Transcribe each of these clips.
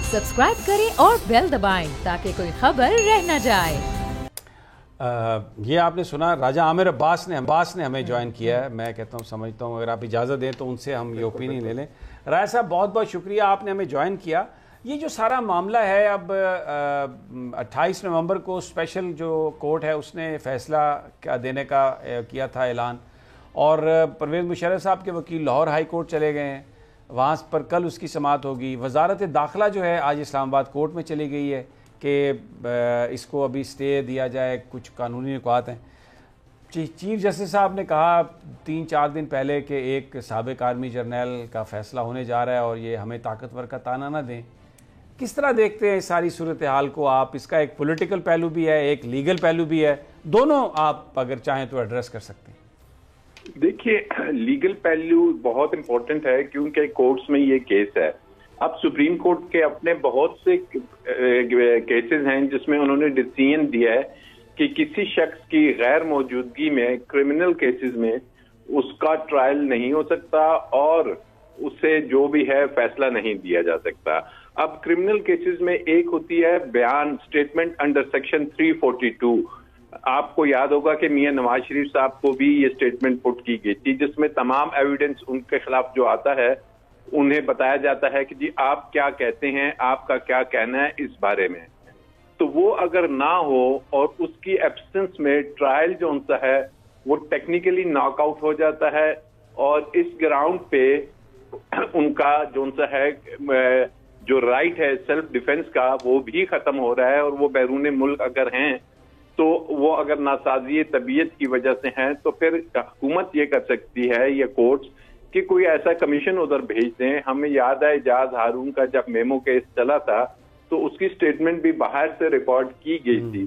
Subscribe करें और bell दबाएं ताकि कोई खबर रह न जाए। ये आपने सुना, राजा आमिर अब्बास ने हमें ज्वाइन किया है। मैं कहता हूँ, समझता हूँ अगर आप इजाज़त दें तो उनसे हम ये ओपिनियन ले लें। राय साहब, बहुत बहुत शुक्रिया, आपने हमें ज्वाइन किया। ये जो सारा मामला है, अब 28 नवंबर को स्पेशल जो कोर्ट है उसने फैसला देने का किया था ऐलान, और परवेज़ मुशर्रफ साहब के वकील लाहौर हाई कोर्ट चले गए हैं, वहाँ पर कल उसकी समाअत होगी। वजारत दाखिला जो है आज इस्लामाबाद कोर्ट में चली गई है कि इसको अभी स्टे दिया जाए, कुछ कानूनी नुकात हैं। चीफ जस्टिस साहब ने कहा 3-4 दिन पहले कि एक साबिक आर्मी जर्नल का फ़ैसला होने जा रहा है और ये हमें ताकतवर का ताना ना दें। किस तरह देखते हैं सारी सूरत हाल को आप? इसका एक पॉलिटिकल पहलू भी है, एक लीगल पहलू भी है, दोनों आप अगर चाहें तो एड्रेस कर सकते हैं। देखिए, लीगल पहलू बहुत इंपॉर्टेंट है क्योंकि कोर्ट्स में ये केस है। अब सुप्रीम कोर्ट के अपने बहुत से केसेस हैं जिसमें उन्होंने डिसीजन दिया है कि किसी शख्स की गैर मौजूदगी में क्रिमिनल केसेस में उसका ट्रायल नहीं हो सकता और उससे जो भी है फैसला नहीं दिया जा सकता। अब क्रिमिनल केसेस में एक होती है बयान, स्टेटमेंट अंडर सेक्शन 342। आपको याद होगा कि मियां नवाज शरीफ साहब को भी ये स्टेटमेंट पुट की गई थी जिसमें तमाम एविडेंस उनके खिलाफ जो आता है उन्हें बताया जाता है कि जी आप क्या कहते हैं, आपका क्या कहना है इस बारे में। तो वो अगर ना हो और उसकी एब्सेंस में ट्रायल जो उनका है वो टेक्निकली नॉकआउट हो जाता है और इस ग्राउंड पे उनका जो उनका है जो राइट है सेल्फ डिफेंस का वो भी खत्म हो रहा है और वो बैरून मुल्क अगर हैं तो वो अगर नासाजी तबीयत की वजह से हैं तो फिर हुकूमत ये कर सकती है या कोर्ट्स कि कोई ऐसा कमीशन उधर भेज दें। हमें याद है इजाज हारून का जब मेमो केस चला था तो उसकी स्टेटमेंट भी बाहर से रिकॉर्ड की गई थी।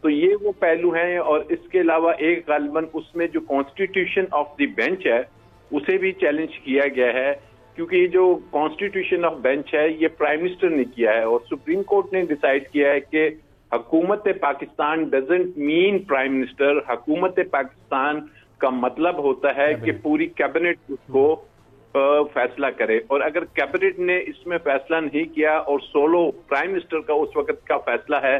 तो ये वो पहलू हैं और इसके अलावा एक गालिबन उसमें जो कॉन्स्टिट्यूशन ऑफ द बेंच है उसे भी चैलेंज किया गया है क्योंकि ये जो कॉन्स्टिट्यूशन ऑफ बेंच है ये प्राइम मिनिस्टर ने किया है और सुप्रीम कोर्ट ने डिसाइड किया है कि हुकूमत Pakistan doesn't mean prime minister. हुकूमत पाकिस्तान का मतलब होता है कि पूरी कैबिनेट उसको फैसला करे और अगर कैबिनेट ने इसमें फैसला नहीं किया और सोलो प्राइम मिनिस्टर का उस वक्त का फैसला है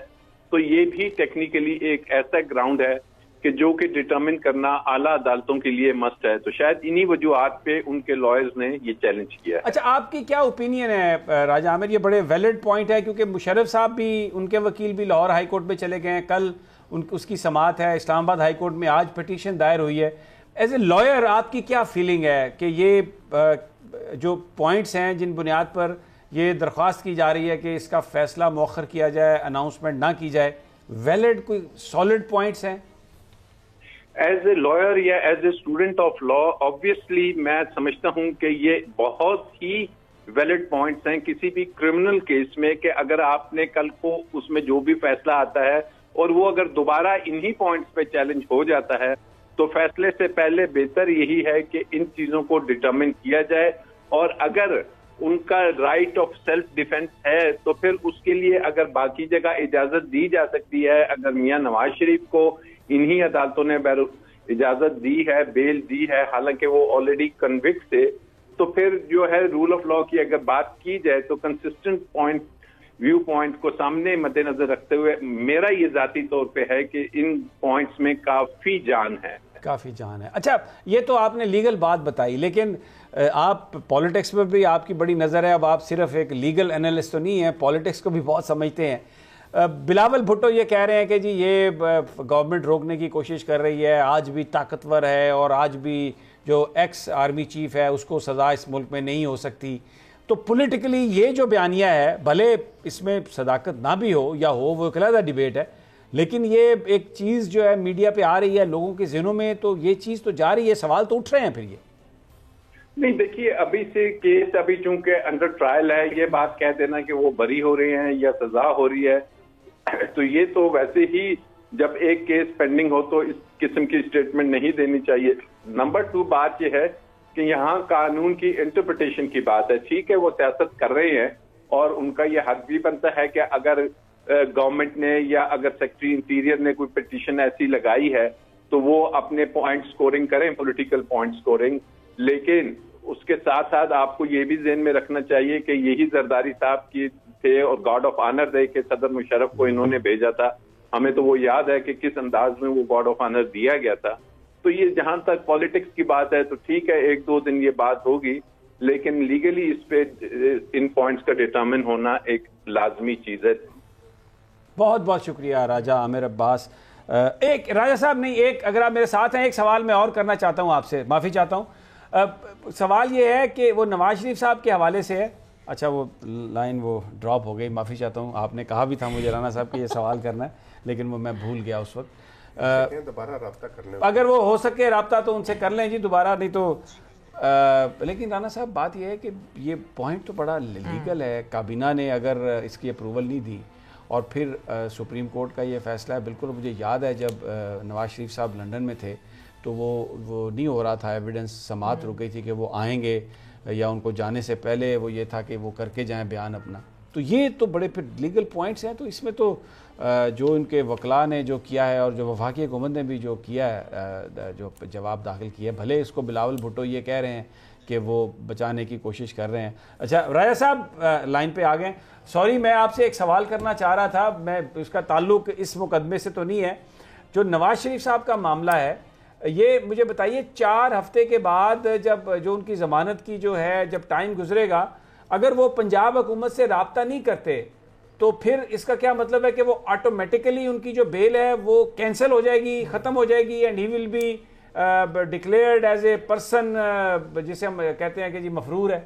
तो ये भी टेक्निकली एक ऐसा ग्राउंड है कि जो कि डिटरमिन करना आला अदालतों के लिए मस्ट है। तो शायद इन्हीं वजूहात पे उनके लॉयर्स ने ये चैलेंज किया है। अच्छा, आपकी क्या ओपिनियन है राजा आमिर? ये बड़े वैलिड पॉइंट है क्योंकि मुशर्रफ साहब भी, उनके वकील भी लाहौर हाई कोर्ट में चले गए हैं, कल उसकी समाअत है इस्लामाबाद हाई कोर्ट में, आज पिटीशन दायर हुई है। एज ए लॉयर आपकी क्या फीलिंग है कि ये जो पॉइंट्स हैं जिन बुनियाद पर ये दरख्वास्त की जा रही है कि इसका फैसला मौखर किया जाए, अनाउंसमेंट ना की जाए, वैलिड कोई सॉलिड पॉइंट्स हैं? एज ए लॉयर या as a student of law obviously मैं समझता हूं कि ये बहुत ही वैलिड पॉइंट्स हैं किसी भी क्रिमिनल केस में कि अगर आपने कल को उसमें जो भी फैसला आता है और वो अगर दोबारा इन्हीं पॉइंट्स पे चैलेंज हो जाता है तो फैसले से पहले बेहतर यही है कि इन चीजों को डिटरमिन किया जाए और अगर उनका राइट ऑफ सेल्फ डिफेंस है तो फिर उसके लिए अगर बाकी जगह इजाजत दी जा सकती है, अगर मियां नवाज शरीफ को इन्हीं अदालतों ने इजाजत दी है, बेल दी है, हालांकि वो ऑलरेडी कन्विक्ट थे, तो फिर जो है रूल ऑफ लॉ की अगर बात की जाए तो कंसिस्टेंट व्यू पॉइंट को सामने मद्देनजर रखते हुए मेरा ये जाती तौर पे है कि इन पॉइंट्स में काफी जान है। अच्छा, ये तो आपने लीगल बात बताई, लेकिन आप पॉलिटिक्स में भी आपकी बड़ी नज़र है। अब आप सिर्फ एक लीगल एनालिस्ट तो नहीं है, पॉलिटिक्स को भी बहुत समझते हैं। बिलावल भुट्टो ये कह रहे हैं कि जी ये गवर्नमेंट रोकने की कोशिश कर रही है, आज भी ताकतवर है और आज भी जो एक्स आर्मी चीफ है उसको सज़ा इस मुल्क में नहीं हो सकती। तो पॉलिटिकली ये जो बयानिया है, भले इसमें सदाकत ना भी हो या हो, वो एक अलग डिबेट है, लेकिन ये एक चीज़ जो है मीडिया पे आ रही है लोगों के ज़हनों में, तो ये चीज़ तो जा रही है, सवाल तो उठ रहे हैं फिर ये। नहीं, देखिए, अभी से केस अभी चूंकि अंडर ट्रायल है, ये बात कह देना कि वो बरी हो रहे हैं या सजा हो रही है तो ये तो वैसे ही जब एक केस पेंडिंग हो तो इस किस्म की स्टेटमेंट नहीं देनी चाहिए। नंबर 2 बात यह है कि यहाँ कानून की इंटरप्रिटेशन की बात है। ठीक है, वो सियासत कर रहे हैं और उनका ये हक भी बनता है कि अगर गवर्नमेंट ने या अगर सेक्रेटरी इंटीरियर ने कोई पिटीशन ऐसी लगाई है तो वो अपने पॉइंट स्कोरिंग करें, पॉलिटिकल पॉइंट स्कोरिंग, लेकिन اس کے ساتھ ساتھ آپ کو یہ بھی ذہن میں رکھنا چاہیے کہ یہی زرداری صاحب کی تھے اور گارڈ آف آنر دے کے صدر مشرف کو انہوں نے بھیجا تھا. ہمیں تو وہ یاد ہے کہ کس انداز میں وہ گارڈ آف آنر دیا گیا تھا. تو یہ جہاں تک پالیٹکس کی بات ہے تو ٹھیک ہے 1-2 دن یہ بات ہوگی, لیکن لیگلی اس پہ ان پوائنٹس کا ڈیٹرمن ہونا ایک لازمی چیز ہے. بہت بہت شکریہ راجہ عامر عباس. ایک راجہ صاحب نہیں, ایک اگر آپ میرے ساتھ ہیں, ایک سوال میں اور کرنا چاہتا ہوں آپ سے, معافی چاہتا ہوں. سوال یہ ہے کہ وہ نواز شریف صاحب کے حوالے سے ہے. اچھا وہ لائن وہ ڈراپ ہو گئی, معافی چاہتا ہوں. آپ نے کہا بھی تھا مجھے رانا صاحب کہ یہ سوال کرنا ہے, لیکن وہ میں بھول گیا اس وقت. دوبارہ رابطہ کر لیں, اگر وہ ہو سکے رابطہ تو ان سے کر لیں جی دوبارہ, نہیں تو لیکن رانا صاحب بات یہ ہے کہ یہ پوائنٹ تو بڑا لیگل ہے. کابینہ نے اگر اس کی اپروول نہیں دی اور پھر سپریم کورٹ کا یہ فیصلہ ہے. بالکل مجھے یاد ہے جب نواز شریف صاحب لنڈن میں تھے تو وہ نہیں ہو رہا تھا, ایویڈنس سماعت رک گئی تھی کہ وہ آئیں گے, یا ان کو جانے سے پہلے وہ یہ تھا کہ وہ کر کے جائیں بیان اپنا. تو یہ تو بڑے پھر لیگل پوائنٹس ہیں. تو اس میں تو جو ان کے وکلاء نے جو کیا ہے اور جو وفاقی حکومت نے بھی جو کیا ہے, جو جواب داخل کیا ہے, بھلے اس کو بلاول بھٹو یہ کہہ رہے ہیں کہ وہ بچانے کی کوشش کر رہے ہیں. اچھا راجہ صاحب لائن پہ آ گئے. سوری میں آپ سے ایک سوال کرنا چاہ رہا تھا, میں اس کا تعلق اس مقدمے سے تو نہیں ہے. جو نواز شریف صاحب کا معاملہ ہے یہ مجھے بتائیے 4 ہفتے کے بعد جب جو ان کی ضمانت کی جو ہے جب ٹائم گزرے گا, اگر وہ پنجاب حکومت سے رابطہ نہیں کرتے تو پھر اس کا کیا مطلب ہے کہ وہ آٹومیٹیکلی ان کی جو بیل ہے وہ کینسل ہو جائے گی, ختم ہو جائے گی, and he will be declared as a person جسے ہم کہتے ہیں کہ جی مفرور ہے.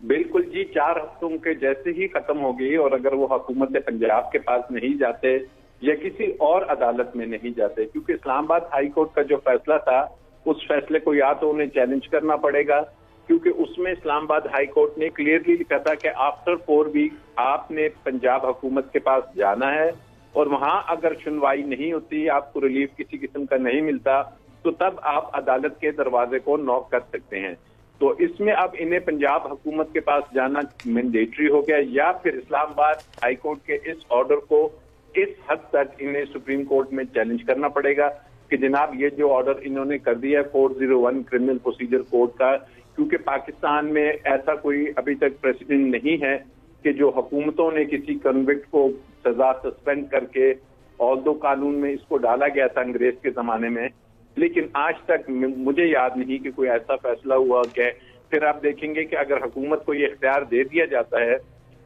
بالکل جی, 4 ہفتوں کے جیسے ہی ختم ہو گئی, اور اگر وہ حکومت پنجاب کے پاس نہیں جاتے یا کسی اور عدالت میں نہیں جاتے, کیونکہ اسلام آباد ہائی کورٹ کا جو فیصلہ تھا اس فیصلے کو یا تو انہیں چیلنج کرنا پڑے گا, کیونکہ اس میں اسلام آباد ہائی کورٹ نے کلیئرلی لکھا تھا کہ آفٹر 4 ویک آپ نے پنجاب حکومت کے پاس جانا ہے, اور وہاں اگر سنوائی نہیں ہوتی, آپ کو ریلیف کسی قسم کا نہیں ملتا, تو تب آپ عدالت کے دروازے کو نوک کر سکتے ہیں. تو اس میں اب انہیں پنجاب حکومت کے پاس جانا مینڈیٹری ہو گیا, یا پھر اسلام آباد ہائی کورٹ کے اس آرڈر کو اس حد تک انہیں سپریم کورٹ میں چیلنج کرنا پڑے گا کہ جناب یہ جو آرڈر انہوں نے کر دیا ہے 401 کرمنل پروسیجر کوڈ کا, کیونکہ پاکستان میں ایسا کوئی ابھی تک پریسیڈنٹ نہیں ہے کہ جو حکومتوں نے کسی کنوکٹ کو سزا سسپینڈ کر کے, آلدو قانون میں اس کو ڈالا گیا تھا انگریز کے زمانے میں, لیکن آج تک مجھے یاد نہیں کہ کوئی ایسا فیصلہ ہوا کہ پھر آپ دیکھیں گے کہ اگر حکومت کو یہ اختیار دے دیا جاتا ہے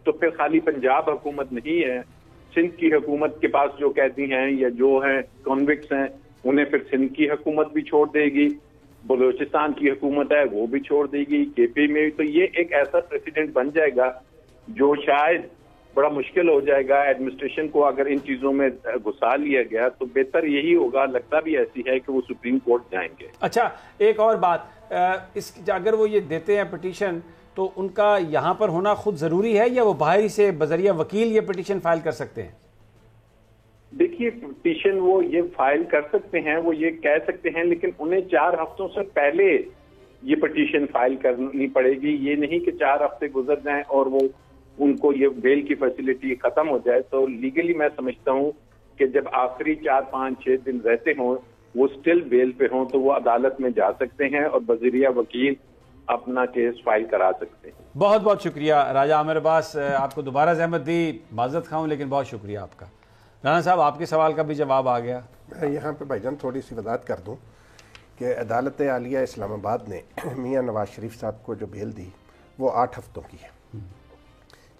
تو پھر خالی پنجاب حکومت نہیں ہے, سندھ کی حکومت کے پاس جو قیدی ہیں یا جو ہیں کنوکٹس ہیں انہیں پھر سندھ کی حکومت بھی چھوڑ دے گی, بلوچستان کی حکومت ہے وہ بھی چھوڑ دے گی, کے پی میں. تو یہ ایک ایسا پریسیڈنٹ بن جائے گا جو شاید بڑا مشکل ہو جائے گا ایڈمنسٹریشن کو. اگر ان چیزوں میں گھسا لیا گیا تو بہتر یہی ہوگا, لگتا بھی ایسی ہے کہ وہ سپریم کورٹ جائیں گے. اچھا ایک اور بات, اگر وہ یہ دیتے ہیں پٹیشن تو ان کا یہاں پر ہونا خود ضروری ہے یا وہ باہری سے بذریعہ وکیل یہ پٹیشن فائل کر سکتے ہیں؟ دیکھیے پٹیشن وہ یہ فائل کر سکتے ہیں, وہ یہ کہہ سکتے ہیں, لیکن انہیں 4 ہفتوں سے پہلے یہ پٹیشن فائل کرنی پڑے گی. یہ نہیں کہ 4 ہفتے گزر جائیں اور وہ ان کو یہ بیل کی فیسلٹی ختم ہو جائے. تو لیگلی میں سمجھتا ہوں کہ جب آخری 4, 5, 6 دن رہتے ہوں وہ سٹل بیل پہ ہوں تو وہ عدالت میں جا سکتے ہیں اور بذریعہ وکیل اپنا کیس فائل کرا سکتے ہیں. بہت بہت شکریہ راجہ عامر عباس, آپ کو دوبارہ زحمت دی, معذرت خواہوں لیکن بہت شکریہ آپ کا. رانا صاحب آپ کے سوال کا بھی جواب آ گیا. میں یہاں پہ بھائی جان تھوڑی سی وضاحت کر دوں کہ عدالت عالیہ اسلام آباد نے میاں نواز شریف صاحب کو جو بیل دی وہ 8 ہفتوں کی ہے,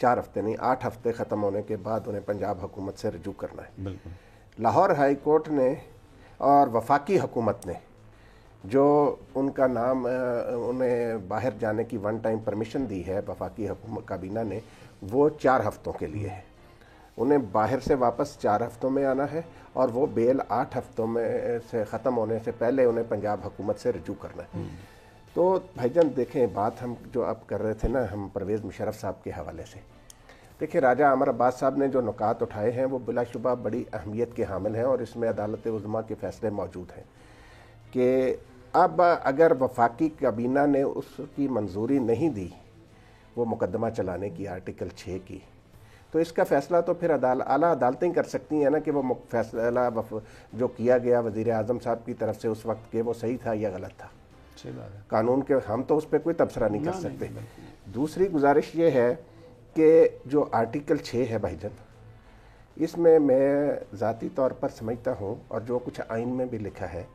4 ہفتے نہیں, 8 ہفتے ختم ہونے کے بعد انہیں پنجاب حکومت سے رجوع کرنا ہے. بالکل لاہور ہائی کورٹ نے اور وفاقی حکومت نے جو ان کا نام انہیں باہر جانے کی 1 ٹائم پرمیشن دی ہے وفاقی حکومت کابینہ نے, وہ 4 ہفتوں کے لیے ہے. انہیں باہر سے واپس 4 ہفتوں میں آنا ہے اور وہ بیل 8 ہفتوں میں سے ختم ہونے سے پہلے انہیں پنجاب حکومت سے رجوع کرنا ہے. تو بھائی جان دیکھیں بات ہم جو اب کر رہے تھے نا ہم پرویز مشرف صاحب کے حوالے سے, دیکھیں راجہ عامر عباس صاحب نے جو نکات اٹھائے ہیں وہ بلا شبہ بڑی اہمیت کے حامل ہیں, اور اس میں عدالت عظمیٰ کے فیصلے موجود ہیں کہ اب اگر وفاقی کابینہ نے اس کی منظوری نہیں دی وہ مقدمہ چلانے کی آرٹیکل 6 کی, تو اس کا فیصلہ تو پھر اعلیٰ عدالتیں کر سکتی ہیں نا کہ وہ فیصلہ جو کیا گیا وزیر اعظم صاحب کی طرف سے اس وقت کہ وہ صحیح تھا یا غلط تھا. कानून के, हम तो उस पर कोई तबसरा नहीं कर सकते। दूसरी गुजारिश ये है कि जो आर्टिकल 6 है भाईजान, इसमें मैं ज़ाती तौर पर समझता हूँ और जो कुछ आइन में भी लिखा है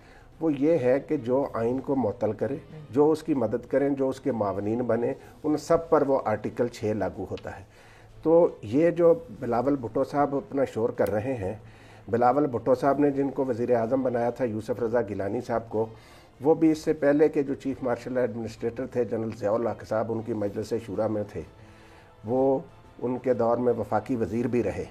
वो ये है कि जो आइन को मुअत्तल करे, जो उसकी मदद करें, जो उसके मावनीन बने, उन सब पर वो आर्टिकल 6 लागू होता है। तो ये जो बिलावल भुट्टो साहब अपना शोर कर रहे हैं, बिलावल भुट्टो साहब ने जिनको वज़ीर आज़म बनाया था यूसुफ रज़ा गिलानी साहब को, वो भी इससे पहले के जो चीफ़ मार्शल एडमिनिस्ट्रेटर थे जनरल ज़ियाउल हक साहब, उनकी मजलिस शूरा में थे, वो उनके दौर में वफाकी वज़ीर भी रहे।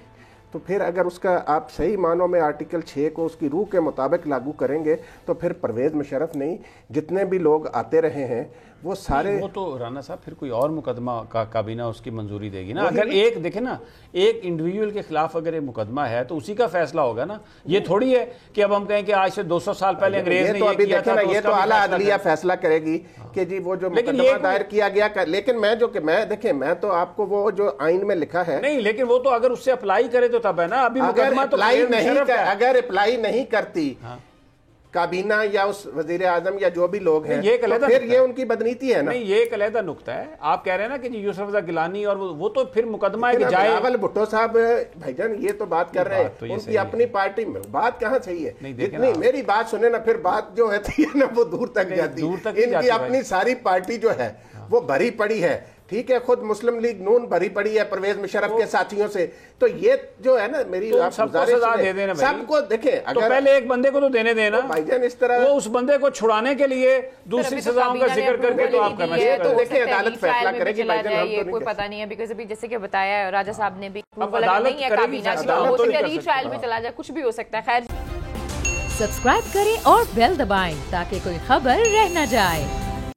तो फिर अगर उसका आप सही मानों में आर्टिकल 6 को उसकी रूह के मुताबिक लागू करेंगे तो फिर परवेज़ मुशर्रफ नहीं, जितने भी लोग आते रहे हैं वो सारे, वो तो राना साहब फिर कोई और मुकदमा का काबीना उसकी मंजूरी देगी ना। अगर एक देखे ना, एक इंडिविजुअल के खिलाफ अगर ये मुकदमा है तो उसी का फैसला होगा ना। ये थोड़ी है कि अब हम कहें कि आज से 200 साल पहले अंग्रेज ने ये किया था, ये तो आला अदलिया फैसला करेगी कि जी वो जो मुकदमा दायर किया गया। लेकिन मैं तो आपको वो जो आइन में लिखा है नहीं, लेकिन वो तो अगर उससे अप्लाई करे तो तब है ना। अभी अगर अप्लाई नहीं करती काबीना या उस वजीर आजम या जो भी लोग हैं, तो फिर ये उनकी बदनीति है ना। नहीं, ये एक अलहदा नुक्ता है। आप कह रहे हैं ना कि यूसुफ रज़ा गिलानी और वो तो फिर मुकदमा है कि जाए। बिलावल भुट्टो साहब भाईजान ये तो बात कर रहे हैं उनकी अपनी पार्टी में, बात कहाँ सही है? जितनी मेरी बात सुने ना, फिर बात जो है ना वो दूर तक जाती है। इनकी अपनी सारी पार्टी जो है वो भरी पड़ी है, ठीक है, खुद मुस्लिम लीग नून भरी पड़ी है परवेज मुशर्रफ के साथियों से। तो ये जो है ना मेरी तो सबको देखें, तो पहले एक बंदे को तो देने देना भाईजान। इस तरह वो उस बंदे को छुड़ाने के लिए दूसरी सजाओं का जिक्र करके तो आप करना चाहिए। तो देखिए अदालत फैसला करेगी भाईजान, ये कोई पता नहीं है। बिकॉज़ अभी जैसे कि बताया राजा साहब ने भी, अदालत नहीं है काबीना की, हो सकता है रीट्रायल में चला जाए, कुछ भी हो सकता है। खैर, सब्सक्राइब करें और बेल दबाएं ताकि कोई खबर रह न जाए।